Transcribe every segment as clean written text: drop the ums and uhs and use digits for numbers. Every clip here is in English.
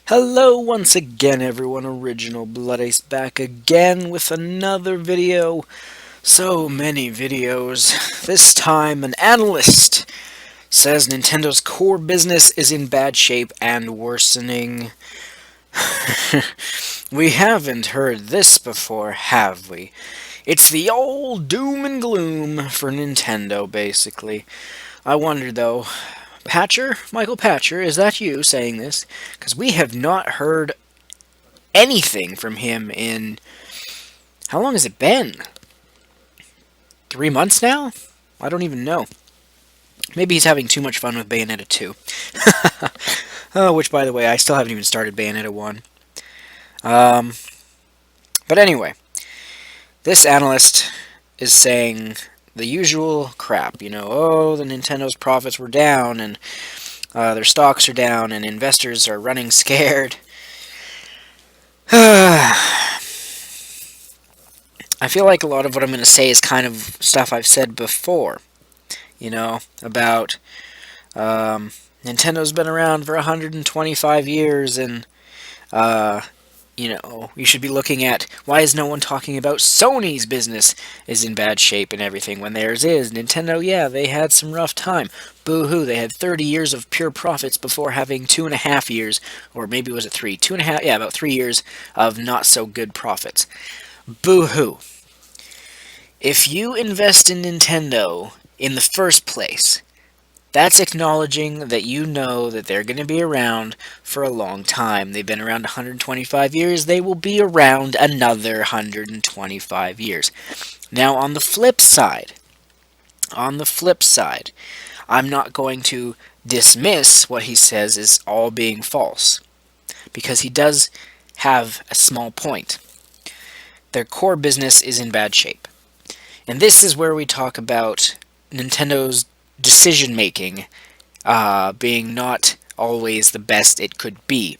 Hello once again everyone, Original Blood Ace back again with another video. So many videos. This time an analyst says Nintendo's core business is in bad shape and worsening. We haven't heard this before, have we? It's the old doom and gloom for Nintendo, basically. I wonder though, Michael Patcher, is that you saying this? Because we have not heard anything from him in how long has it been? 3 months now? I don't even know. Maybe he's having too much fun with Bayonetta 2. Oh, which, by the way, I still haven't even started Bayonetta 1. Um, but anyway, this analyst is saying the usual crap. Oh, the Nintendo's profits were down, and their stocks are down, and investors are running scared. I feel like a lot of what I'm going to say is kind of stuff I've said before. About Nintendo's been around for 125 years, and, you should be looking at why is no one talking about Sony's business is in bad shape and everything when theirs is. Nintendo, yeah, they had some rough time. Boo-hoo, they had 30 years of pure profits before having 2.5 years, or maybe was it 3? 2.5, yeah, about 3 years of not-so-good profits. Boo-hoo. If you invest in Nintendo in the first place, that's acknowledging that you know that they're going to be around for a long time. They've been around 125 years. They will be around another 125 years. Now, on the flip side, I'm not going to dismiss what he says as all being false, because he does have a small point. Their core business is in bad shape. And this is where we talk about Nintendo's decision-making being not always the best it could be.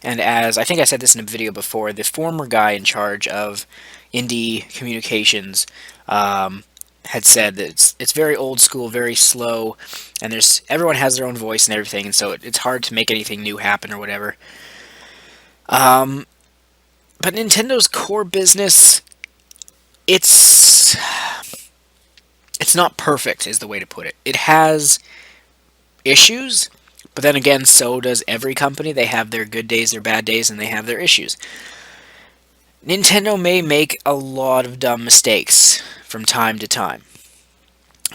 And as I think I said this in a video before, the former guy in charge of indie communications had said that it's very old school, very slow, and everyone has their own voice and everything, and so it's hard to make anything new happen or whatever. But Nintendo's core business, it's not perfect, is the way to put it. It has issues, but then again, so does every company. They have their good days, their bad days, and they have their issues. Nintendo may make a lot of dumb mistakes from time to time,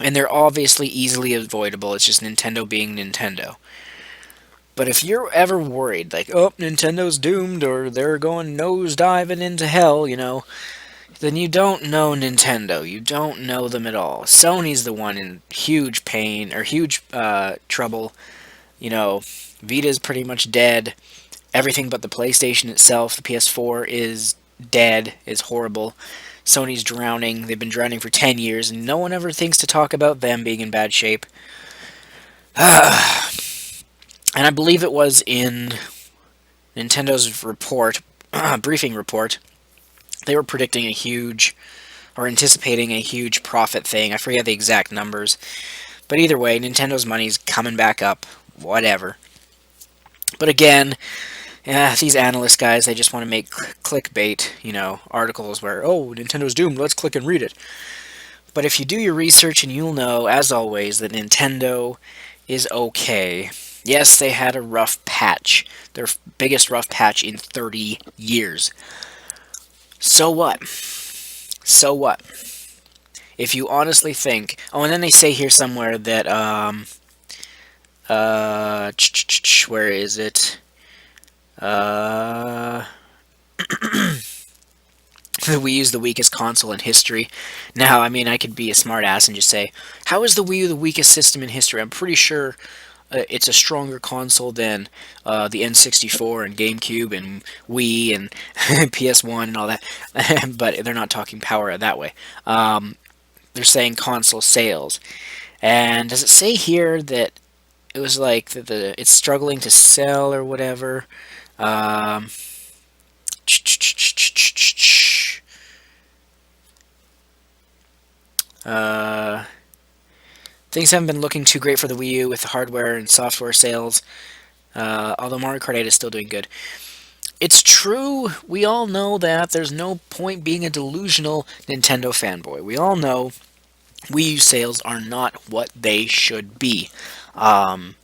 and they're obviously easily avoidable. It's just Nintendo being Nintendo. But if you're ever worried, like, oh, Nintendo's doomed, or they're going nosediving into hell, then you don't know Nintendo. You don't know them at all. Sony's the one in huge pain, or huge trouble. Vita's pretty much dead. Everything but the PlayStation itself, the PS4, is dead, is horrible. Sony's drowning. They've been drowning for 10 years, and no one ever thinks to talk about them being in bad shape. And I believe it was in Nintendo's report, briefing report, they were predicting a huge, or anticipating a huge profit thing. I forget the exact numbers. But either way, Nintendo's money's coming back up. Whatever. But again, these analyst guys, they just want to make clickbait, articles where, oh, Nintendo's doomed, let's click and read it. But if you do your research, and you'll know, as always, that Nintendo is okay. Yes, they had a rough patch. Their biggest rough patch in 30 years. So what? So what? If you honestly think... Oh, and then they say here somewhere that, where is it? The Wii U's the weakest console in history. Now, I mean, I could be a smartass and just say, how is the Wii U the weakest system in history? I'm pretty sure it's a stronger console than the N64 and GameCube and Wii and PS1 and all that. But they're not talking power that way. They're saying console sales. And does it say here that it was like it's struggling to sell or whatever? Things haven't been looking too great for the Wii U with the hardware and software sales. although Mario Kart 8 is still doing good. It's true, we all know that there's no point being a delusional Nintendo fanboy. We all know Wii U sales are not what they should be. Um,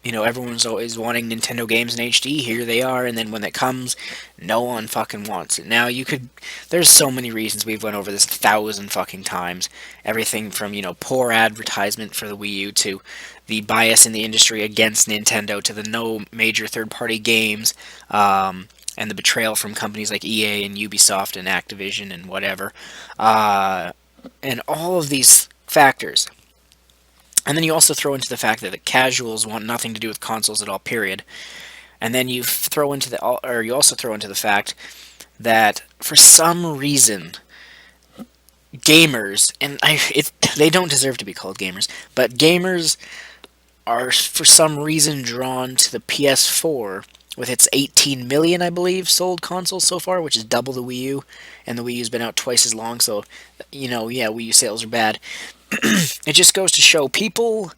everyone's always wanting Nintendo games in HD. Here they are, and then when it comes, no one fucking wants it. Now there's so many reasons. We've went over this 1,000 fucking times. Everything from poor advertisement for the Wii U to the bias in the industry against Nintendo to the no major third-party games. And the betrayal from companies like EA and Ubisoft and Activision and whatever. And all of these factors. And then you also throw into the fact that the casuals want nothing to do with consoles at all, period. And then you also throw into the fact that for some reason gamers, and they don't deserve to be called gamers, but gamers are for some reason drawn to the PS4 with its 18 million, I believe, sold consoles so far, which is double the Wii U, and the Wii U's been out twice as long, so, Wii U sales are bad. It just goes to show people,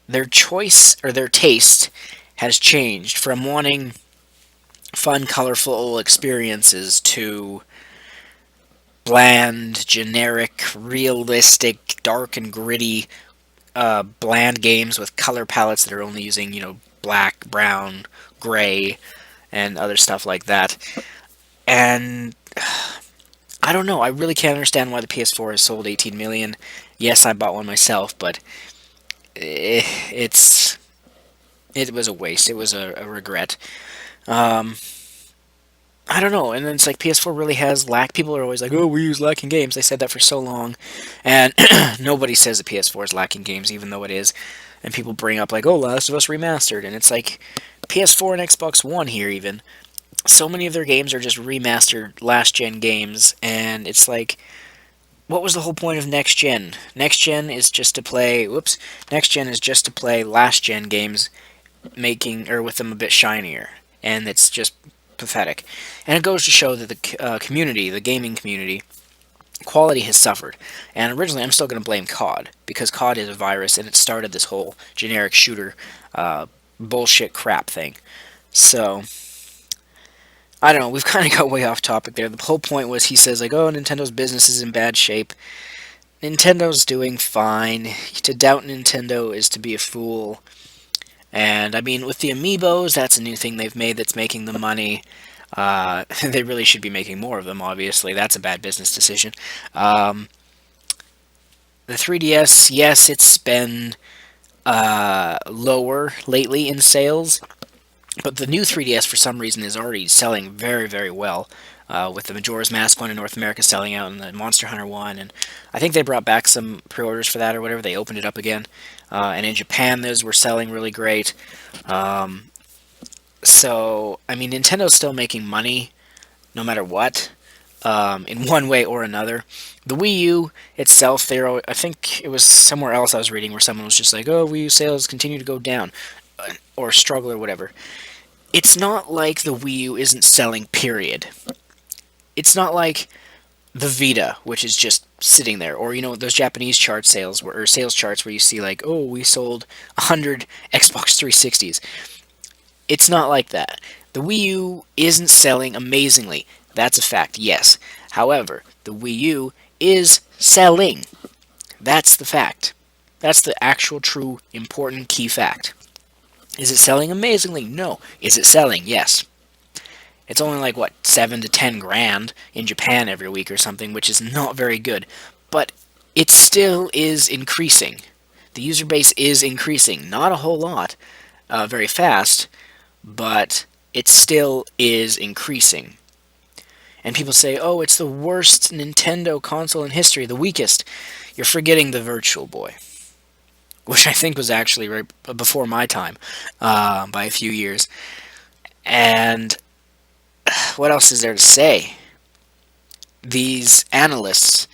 their choice, or their taste, has changed from wanting fun, colorful experiences to bland, generic, realistic, dark and gritty, bland games with color palettes that are only using, black, brown, gray, and other stuff like that. And I don't know. I really can't understand why the PS4 has sold 18 million. Yes, I bought one myself, but it was a waste. It was a regret. Um, I don't know. And then it's like PS4 really has lack. People are always like, "Oh, we use lacking games." They said that for so long, and nobody says the PS4 is lacking games, even though it is. And people bring up like, "Oh, Last of Us remastered," and it's like PS4 and Xbox One here even. So many of their games are just remastered last gen games, and it's like, what was the whole point of next gen? Next gen is just to play. Whoops. Next gen is just to play last gen games, with them a bit shinier, and it's just pathetic. And it goes to show that the community, the gaming community, quality has suffered. And originally, I'm still going to blame COD because COD is a virus, and it started this whole generic shooter bullshit crap thing. So I don't know, we've kind of got way off topic there. The whole point was he says, like, oh, Nintendo's business is in bad shape. Nintendo's doing fine. To doubt Nintendo is to be a fool. And, I mean, with the Amiibos, that's a new thing they've made that's making them money. They really should be making more of them, obviously. That's a bad business decision. The 3DS, yes, it's been lower lately in sales. But the new 3DS, for some reason, is already selling very, very well, with the Majora's Mask one in North America selling out, and the Monster Hunter one, and I think they brought back some pre-orders for that or whatever. They opened it up again, and in Japan, those were selling really great. So, I mean, Nintendo's still making money, no matter what, in one way or another. The Wii U itself, I think it was somewhere else I was reading where someone was just like, oh, Wii U sales continue to go down, or struggle or whatever. It's not like the Wii U isn't selling, period. It's not like the Vita, which is just sitting there, or those Japanese or sales charts where you see like, oh, we sold 100 Xbox 360s. It's not like that. The Wii U isn't selling amazingly. That's a fact, yes. However, the Wii U is selling. That's the fact. That's the actual, true, important, key fact. Is it selling amazingly? No. Is it selling? Yes. It's only like, 7 to 10 grand in Japan every week or something, which is not very good. But it still is increasing. The user base is increasing. Not a whole lot, very fast, but it still is increasing. And people say, oh, it's the worst Nintendo console in history, the weakest. You're forgetting the Virtual Boy, which I think was actually right before my time, by a few years. And what else is there to say? These analysts,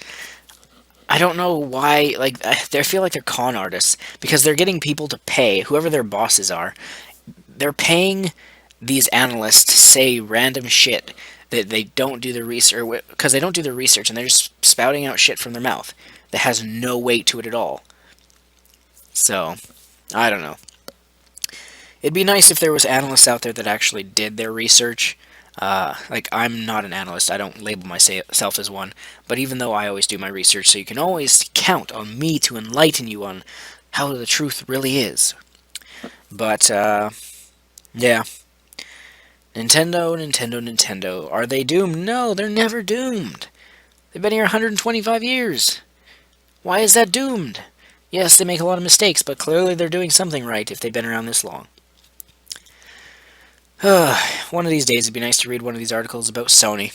I don't know why, I feel like they're con artists, because they're getting people to pay, whoever their bosses are, they're paying these analysts to say random shit that they don't do the research, because they don't do the research, and they're just spouting out shit from their mouth that has no weight to it at all. So, I don't know. It'd be nice if there was analysts out there that actually did their research. Like, I'm not an analyst. I don't label myself as one. But even though I always do my research, so you can always count on me to enlighten you on how the truth really is. But, yeah. Nintendo. Are they doomed? No, they're never doomed. They've been here 125 years. Why is that doomed? Yes, they make a lot of mistakes, but clearly they're doing something right if they've been around this long. One of these days it'd be nice to read one of these articles about Sony,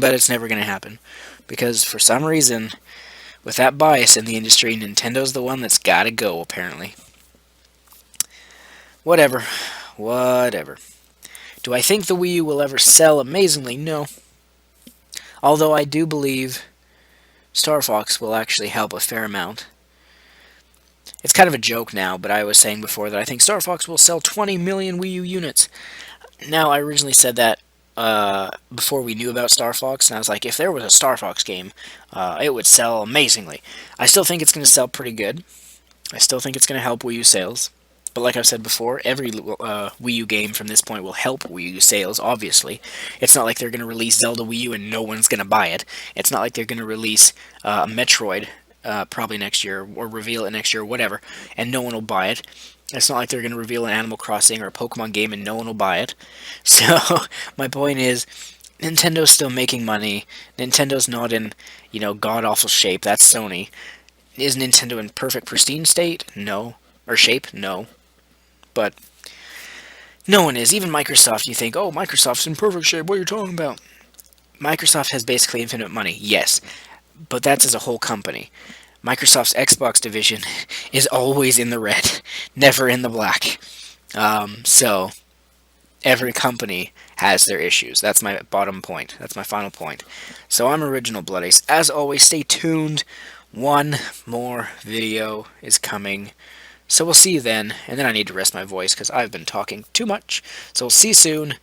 but it's never going to happen. Because for some reason, with that bias in the industry, Nintendo's the one that's got to go, apparently. Whatever. Do I think the Wii U will ever sell amazingly? No. Although I do believe Star Fox will actually help a fair amount. It's kind of a joke now, but I was saying before that I think Star Fox will sell 20 million Wii U units. Now, I originally said that before we knew about Star Fox, and I was like, if there was a Star Fox game, it would sell amazingly. I still think it's going to sell pretty good. I still think it's going to help Wii U sales. But like I've said before, every Wii U game from this point will help Wii U sales, obviously. It's not like they're going to release Zelda Wii U and no one's going to buy it. It's not like they're going to release Metroid probably next year, or reveal it next year, or whatever, and no one will buy it. It's not like they're going to reveal an Animal Crossing or a Pokemon game and no one will buy it. So, my point is, Nintendo's still making money. Nintendo's not in, god-awful shape. That's Sony. Is Nintendo in perfect, pristine state? No. Or shape? No. But no one is. Even Microsoft, you think, oh, Microsoft's in perfect shape. What are you talking about? Microsoft has basically infinite money. Yes. But that's as a whole company. Microsoft's Xbox division is always in the red, never in the black. So, every company has their issues. That's my bottom point. That's my final point. So, I'm Original Blood Ace. As always, stay tuned. One more video is coming. So, we'll see you then. And then I need to rest my voice because I've been talking too much. So, we'll see you soon.